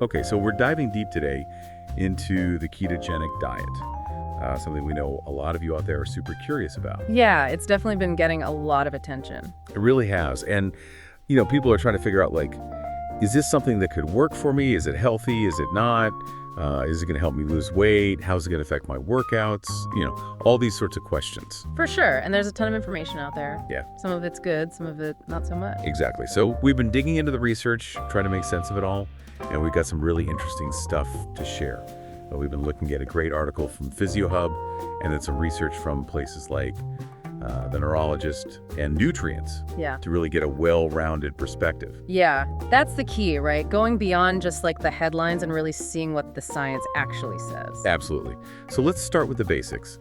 Okay, so we're diving deep today into the ketogenic diet, something we know a lot of you out there are super curious about. Yeah, it's definitely been getting a lot of attention. It really has. And, people are trying to figure out, is this something that could work for me? Is it healthy? Is it not? Is it going to help me lose weight? How's it going to affect my workouts? All these sorts of questions. For sure, and there's a ton of information out there. Yeah. Some of it's good, some of it not so much. Exactly. So we've been digging into the research, trying to make sense of it all, and we've got some really interesting stuff to share. We've been looking at a great article from PhysioHub, and then some research from places like the Neurologist and Nutrients to really get a well-rounded perspective. Yeah, that's the key, right? Going beyond just the headlines and really seeing what the science actually says. Absolutely. So let's start with the basics.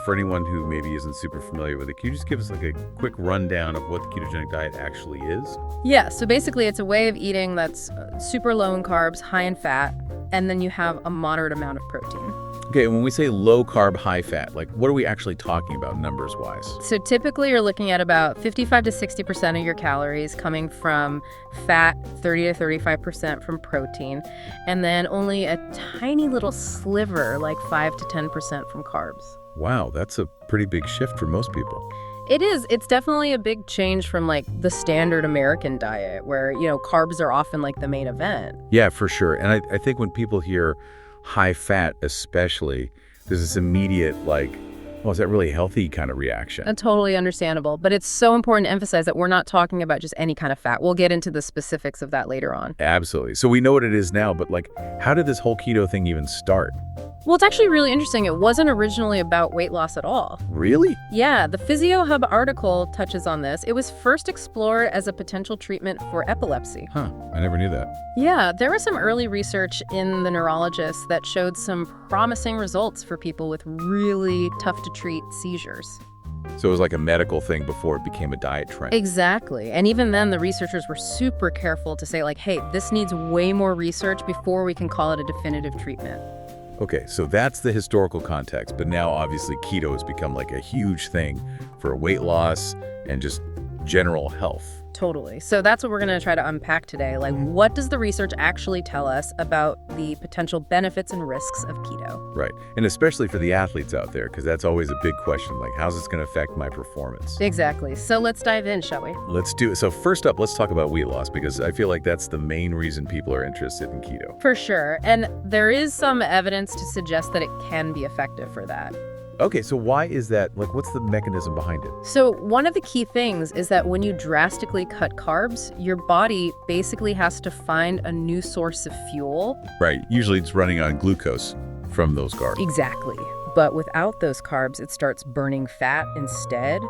For anyone who maybe isn't super familiar with it, can you just give us a quick rundown of what the ketogenic diet actually is? Yeah, so basically it's a way of eating that's super low in carbs, high in fat, and then you have a moderate amount of protein. Okay, when we say low carb, high fat, what are we actually talking about numbers-wise? So typically you're looking at about 55 to 60% of your calories coming from fat, 30 to 35% from protein, and then only a tiny little sliver, 5 to 10% from carbs. Wow, that's a pretty big shift for most people. It is. It's definitely a big change from the standard American diet where, carbs are often the main event. Yeah, for sure. And I think when people hear high fat especially, there's this immediate is that really healthy kind of reaction? Totally understandable. But it's so important to emphasize that we're not talking about just any kind of fat. We'll get into the specifics of that later on. Absolutely. So we know what it is now, but how did this whole keto thing even start? Well, it's actually really interesting. It wasn't originally about weight loss at all. Really? Yeah, the PhysioHub article touches on this. It was first explored as a potential treatment for epilepsy. Huh, I never knew that. Yeah, there was some early research in the Neurologist that showed some promising results for people with really tough-to-treat seizures. So it was like a medical thing before it became a diet trend. Exactly. And even then, the researchers were super careful to say, hey, this needs way more research before we can call it a definitive treatment. Okay, so that's the historical context, but now obviously keto has become a huge thing for weight loss and just general health. Totally. So that's what we're going to try to unpack today. What does the research actually tell us about the potential benefits and risks of keto? Right. And especially for the athletes out there, because that's always a big question, how's this going to affect my performance? Exactly. So let's dive in, shall we? Let's do it. So first up, let's talk about weight loss, because I feel like that's the main reason people are interested in keto. For sure. And there is some evidence to suggest that it can be effective for that. Okay, so why is that? What's the mechanism behind it? So one of the key things is that when you drastically cut carbs, your body basically has to find a new source of fuel. Right. Usually it's running on glucose from those carbs. Exactly. But without those carbs, it starts burning fat instead.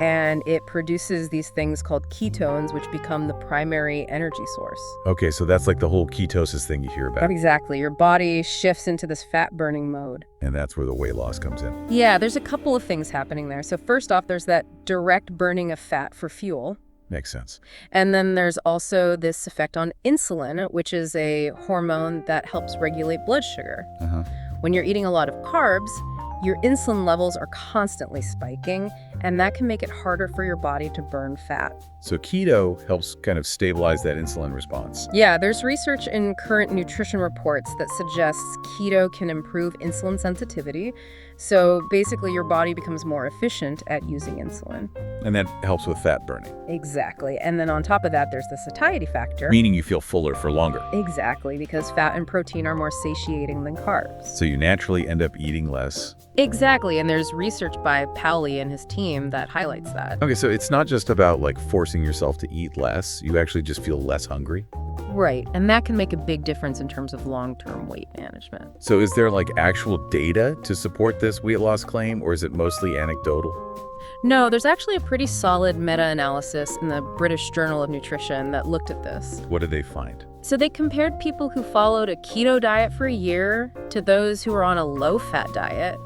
And it produces these things called ketones, which become the primary energy source. Okay, so that's the whole ketosis thing you hear about. Exactly. Your body shifts into this fat-burning mode. And that's where the weight loss comes in. Yeah, there's a couple of things happening there. So first off, there's that direct burning of fat for fuel. Makes sense. And then there's also this effect on insulin, which is a hormone that helps regulate blood sugar. When you're eating a lot of carbs, your insulin levels are constantly spiking, and that can make it harder for your body to burn fat. So keto helps kind of stabilize that insulin response. Yeah, there's research in current nutrition reports that suggests keto can improve insulin sensitivity. So basically, your body becomes more efficient at using insulin. And that helps with fat burning. Exactly. And then on top of that, there's the satiety factor. Meaning you feel fuller for longer. Exactly, because fat and protein are more satiating than carbs. So you naturally end up eating less. Exactly, and there's research by Pauli and his team that highlights that. Okay, so it's not just about forcing yourself to eat less. You actually just feel less hungry. Right, and that can make a big difference in terms of long-term weight management. So is there actual data to support this weight loss claim, or is it mostly anecdotal? No, there's actually a pretty solid meta-analysis in the British Journal of Nutrition that looked at this. What did they find? So they compared people who followed a keto diet for a year to those who were on a low-fat diet,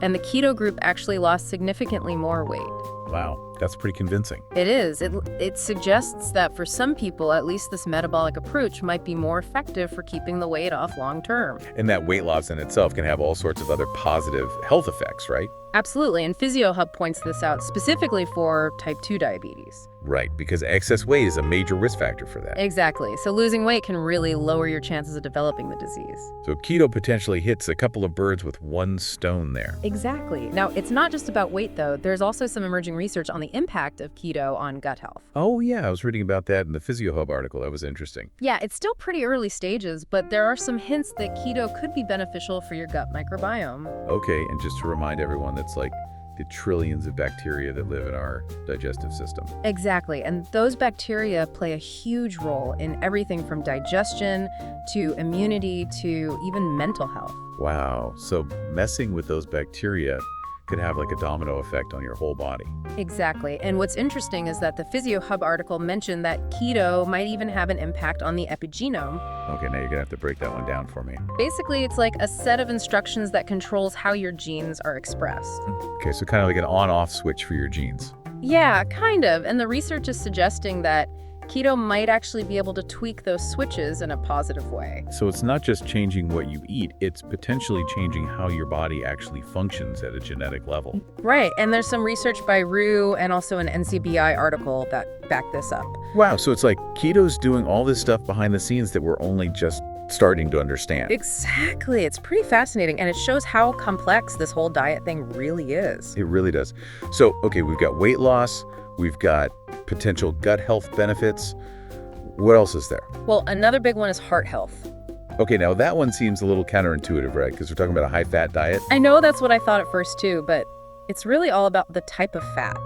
and the keto group actually lost significantly more weight. Wow, that's pretty convincing. It is. It suggests that for some people, at least this metabolic approach might be more effective for keeping the weight off long term. And that weight loss in itself can have all sorts of other positive health effects, right? Absolutely, and PhysioHub points this out specifically for type 2 diabetes. Right, because excess weight is a major risk factor for that. Exactly, so losing weight can really lower your chances of developing the disease. So keto potentially hits a couple of birds with one stone there. Exactly. Now, it's not just about weight, though. There's also some emerging research on the impact of keto on gut health. Oh, yeah, I was reading about that in the PhysioHub article. That was interesting. Yeah, it's still pretty early stages, but there are some hints that keto could be beneficial for your gut microbiome. Okay, and just to remind everyone, that's like the trillions of bacteria that live in our digestive system. Exactly, and those bacteria play a huge role in everything from digestion to immunity to even mental health. Wow, so messing with those bacteria could have like a domino effect on your whole body. Exactly, and what's interesting is that the PhysioHub article mentioned that keto might even have an impact on the epigenome. Okay, now you're gonna have to break that one down for me. Basically, it's like a set of instructions that controls how your genes are expressed. Okay, so kind of like an on-off switch for your genes. Yeah, kind of, and the research is suggesting that keto might actually be able to tweak those switches in a positive way. So it's not just changing what you eat, it's potentially changing how your body actually functions at a genetic level. Right, and there's some research by Rue and also an NCBI article that back this up. Wow, so it's like keto's doing all this stuff behind the scenes that we're only just starting to understand. Exactly, it's pretty fascinating, and it shows how complex this whole diet thing really is. It really does. So, okay, we've got weight loss, we've got potential gut health benefits. What else is there? Well, another big one is heart health. Okay, now that one seems a little counterintuitive, right? Because we're talking about a high-fat diet. I know that's what I thought at first too, but it's really all about the type of fat.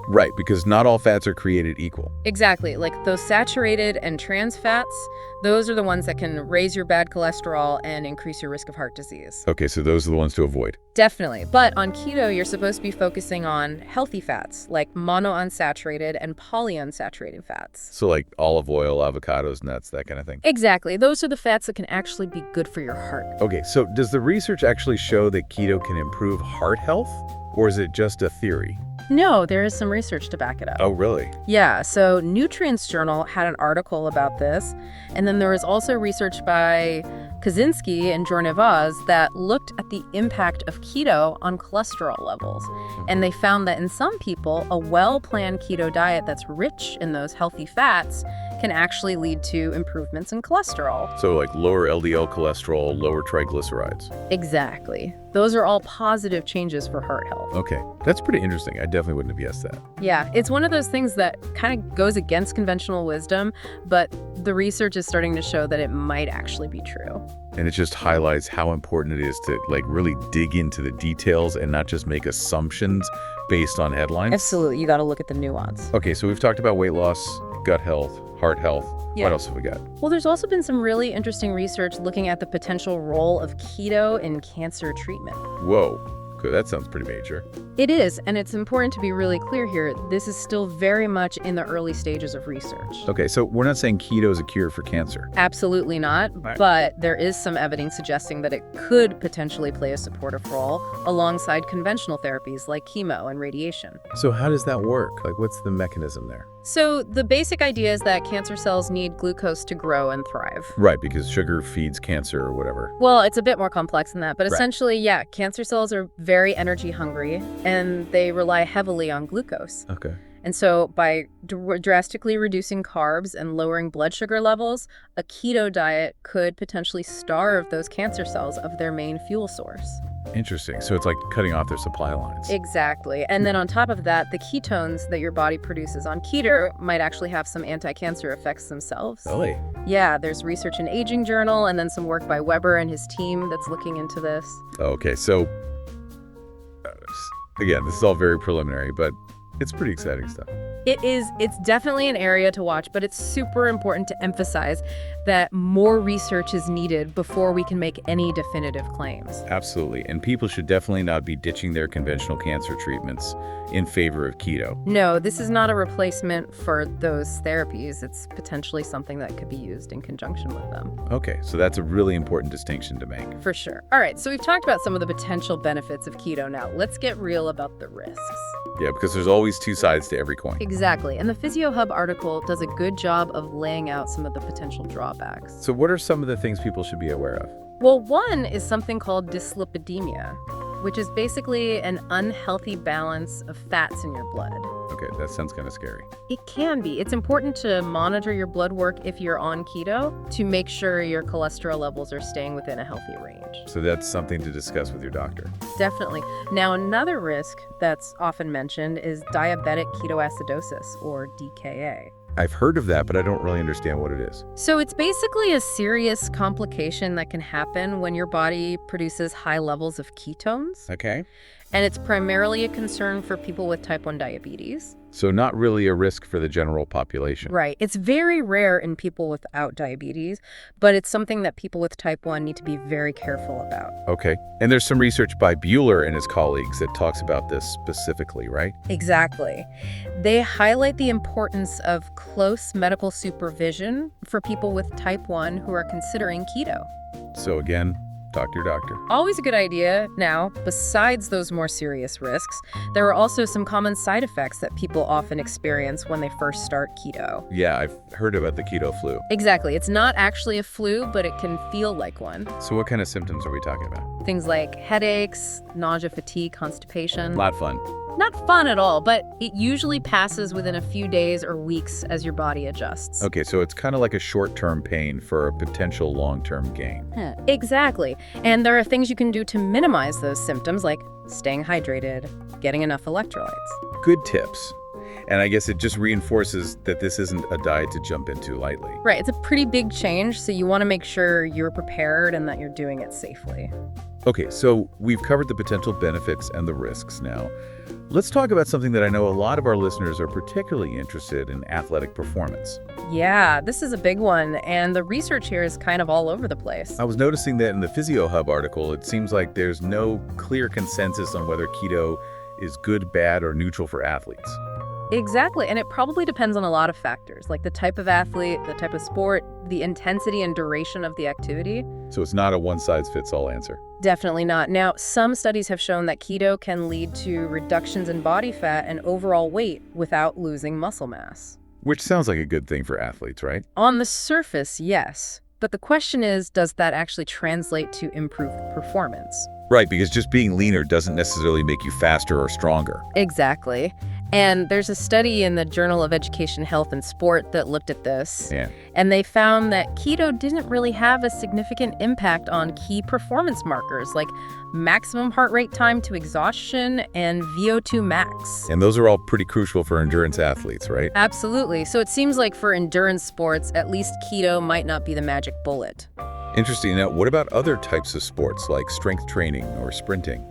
Right, because not all fats are created equal. Exactly, like those saturated and trans fats, those are the ones that can raise your bad cholesterol and increase your risk of heart disease. Okay, so those are the ones to avoid. Definitely, but on keto, you're supposed to be focusing on healthy fats, like monounsaturated and polyunsaturated fats. So like olive oil, avocados, nuts, that kind of thing. Exactly, those are the fats that can actually be good for your heart. Okay, so does the research actually show that keto can improve heart health? Or is it just a theory? No, there is some research to back it up. Oh, really? Yeah, so Nutrients Journal had an article about this, and then there was also research by Kaczynski and Jornevaz that looked at the impact of keto on cholesterol levels. And they found that in some people, a well-planned keto diet that's rich in those healthy fats can actually lead to improvements in cholesterol. So like lower LDL cholesterol, lower triglycerides. Exactly. Those are all positive changes for heart health. Okay, that's pretty interesting. I definitely wouldn't have guessed that. Yeah, it's one of those things that kind of goes against conventional wisdom, but the research is starting to show that it might actually be true. And it just highlights how important it is to like really dig into the details and not just make assumptions based on headlines. Absolutely, you got to look at the nuance. Okay, so we've talked about weight loss, gut health, heart health. Yeah. What else have we got? Well, there's also been some really interesting research looking at the potential role of keto in cancer treatment. Whoa. Okay, that sounds pretty major. It is, and it's important to be really clear here. This is still very much in the early stages of research. Okay, so we're not saying keto is a cure for cancer. Absolutely not, Right. but there is some evidence suggesting that it could potentially play a supportive role alongside conventional therapies like chemo and radiation. So how does that work? Like, what's the mechanism there? So the basic idea is that cancer cells need glucose to grow and thrive. Right, because sugar feeds cancer or whatever. Well, it's a bit more complex than that, but Right. essentially, yeah, cancer cells are very energy hungry and they rely heavily on glucose. Okay. And so by drastically reducing carbs and lowering blood sugar levels, a keto diet could potentially starve those cancer cells of their main fuel source. Interesting. So it's like cutting off their supply lines. Exactly. And then on top of that, the ketones that your body produces on keto might actually have some anti-cancer effects themselves. Really? Yeah, there's research in Aging Journal and then some work by Weber and his team that's looking into this. Okay, so again, this is all very preliminary, but it's pretty exciting stuff. It is. It's definitely an area to watch, but it's super important to emphasize that more research is needed before we can make any definitive claims. Absolutely. And people should definitely not be ditching their conventional cancer treatments in favor of keto. No, this is not a replacement for those therapies. It's potentially something that could be used in conjunction with them. Okay, so that's a really important distinction to make. For sure. All right, so we've talked about some of the potential benefits of keto now. Let's get real about the risks. Yeah, because there's always two sides to every coin. Exactly, and the PhysioHub article does a good job of laying out some of the potential drawbacks. So what are some of the things people should be aware of? Well, one is something called dyslipidemia. which is basically an unhealthy balance of fats in your blood. Okay, that sounds kind of scary. It can be. It's important to monitor your blood work if you're on keto to make sure your cholesterol levels are staying within a healthy range. So that's something to discuss with your doctor. Definitely. Now, another risk that's often mentioned is diabetic ketoacidosis, or DKA. I've heard of that, but I don't really understand what it is. So it's basically a serious complication that can happen when your body produces high levels of ketones. Okay. And it's primarily a concern for people with type 1 diabetes. So not really a risk for the general population. Right. It's very rare in people without diabetes, but it's something that people with type 1 need to be very careful about. Okay. And there's some research by Bueller and his colleagues that talks about this specifically, right? Exactly. They highlight the importance of close medical supervision for people with type 1 who are considering keto. So again, talk to your doctor. Always a good idea. Now, besides those more serious risks, there are also some common side effects that people often experience when they first start keto. Yeah, I've heard about the keto flu. Exactly. It's not actually a flu, but it can feel like one. So what kind of symptoms are we talking about? Things like headaches, nausea, fatigue, constipation. Not fun. Not fun at all, but it usually passes within a few days or weeks as your body adjusts. Okay, so it's kind of like a short-term pain for a potential long-term gain. Exactly. And there are things you can do to minimize those symptoms, like staying hydrated, getting enough electrolytes. Good tips. And I guess it just reinforces that this isn't a diet to jump into lightly. Right, it's a pretty big change, so you want to make sure you're prepared and that you're doing it safely. Okay, so we've covered the potential benefits and the risks now. Let's talk about something that I know a lot of our listeners are particularly interested in: athletic performance. Yeah, this is a big one, and the research here is kind of all over the place. I was noticing that in the Physio Hub article, it seems like there's no clear consensus on whether keto is good, bad, or neutral for athletes. Exactly, and it probably depends on a lot of factors, like the type of athlete, the type of sport, the intensity and duration of the activity. So it's not a one-size-fits-all answer. Definitely not. Now, some studies have shown that keto can lead to reductions in body fat and overall weight without losing muscle mass. Which sounds like a good thing for athletes, right? On the surface, yes. But the question is, does that actually translate to improved performance? Right, because just being leaner doesn't necessarily make you faster or stronger. Exactly. And there's a study in the Journal of Education, Health, and Sport that looked at this. Yeah. And they found that keto didn't really have a significant impact on key performance markers like maximum heart rate time to exhaustion and VO2 max. And those are all pretty crucial for endurance athletes, right? Absolutely. So it seems like for endurance sports, at least keto might not be the magic bullet. Interesting. Now, what about other types of sports like strength training or sprinting?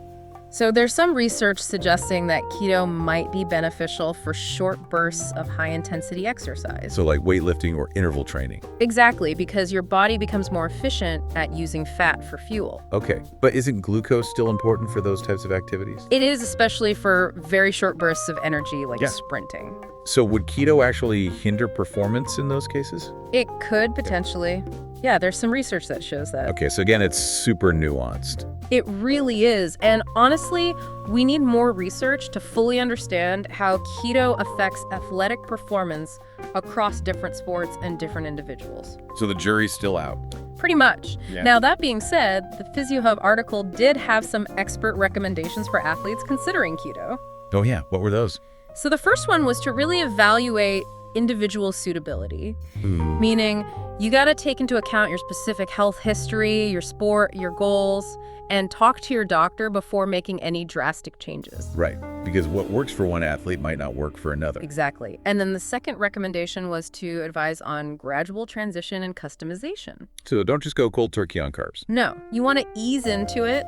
So there's some research suggesting that keto might be beneficial for short bursts of high-intensity exercise. So like weightlifting or interval training. Exactly, because your body becomes more efficient at using fat for fuel. Okay, but isn't glucose still important for those types of activities? It is, especially for very short bursts of energy like sprinting. So would keto actually hinder performance in those cases? It could potentially. Yeah, there's some research that shows that. Okay, so again, it's super nuanced. It really is. And honestly, we need more research to fully understand how keto affects athletic performance across different sports and different individuals. So the jury's still out. Pretty much. Yeah. Now, that being said, the Physio Hub article did have some expert recommendations for athletes considering keto. Oh yeah, what were those? So the first one was to really evaluate individual suitability, meaning you got to take into account your specific health history, your sport, your goals, and talk to your doctor before making any drastic changes. Right, because what works for one athlete might not work for another. Exactly. And then the second recommendation was to advise on gradual transition and customization. So don't just go cold turkey on carbs. No, you want to ease into it,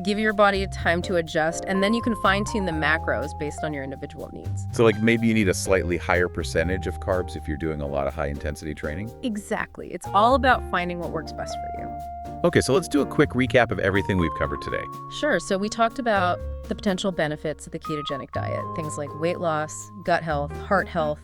give your body time to adjust, and then you can fine-tune the macros based on your individual needs. So like maybe you need a slightly higher percentage of carbs if you're doing a lot of high-intensity training? Exactly. It's all about finding what works best for you. Okay, so let's do a quick recap of everything we've covered today. Sure. So we talked about the potential benefits of the ketogenic diet, things like weight loss, gut health, heart health,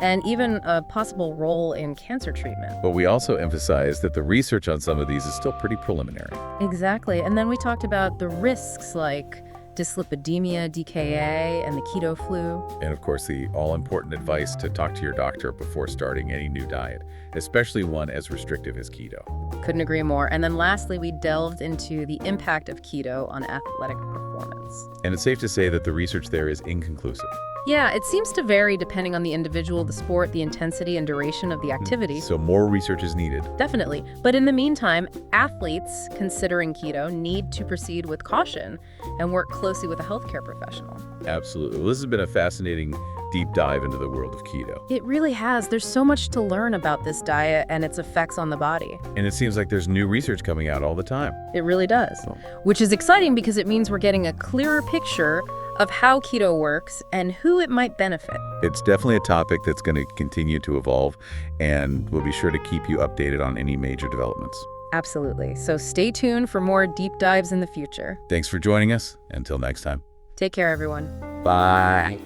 and even a possible role in cancer treatment. But we also emphasized that the research on some of these is still pretty preliminary. Exactly. And then we talked about the risks like dyslipidemia, DKA, and the keto flu. And of course, the all-important advice to talk to your doctor before starting any new diet, especially one as restrictive as keto. Couldn't agree more. And then lastly, we delved into the impact of keto on athletic performance. And it's safe to say that the research there is inconclusive. Yeah, it seems to vary depending on the individual, the sport, the intensity and duration of the activity. So more research is needed. Definitely. But in the meantime, athletes considering keto need to proceed with caution and work closely with a healthcare professional. Absolutely. Well, this has been a fascinating deep dive into the world of keto. It really has. There's so much to learn about this diet and its effects on the body. And it seems like there's new research coming out all the time. It really does. Which is exciting because it means we're getting a clearer picture of how keto works and who it might benefit. It's definitely a topic that's going to continue to evolve, and we'll be sure to keep you updated on any major developments. Absolutely. So stay tuned for more deep dives in the future. Thanks for joining us. Until next time. Take care, everyone. Bye.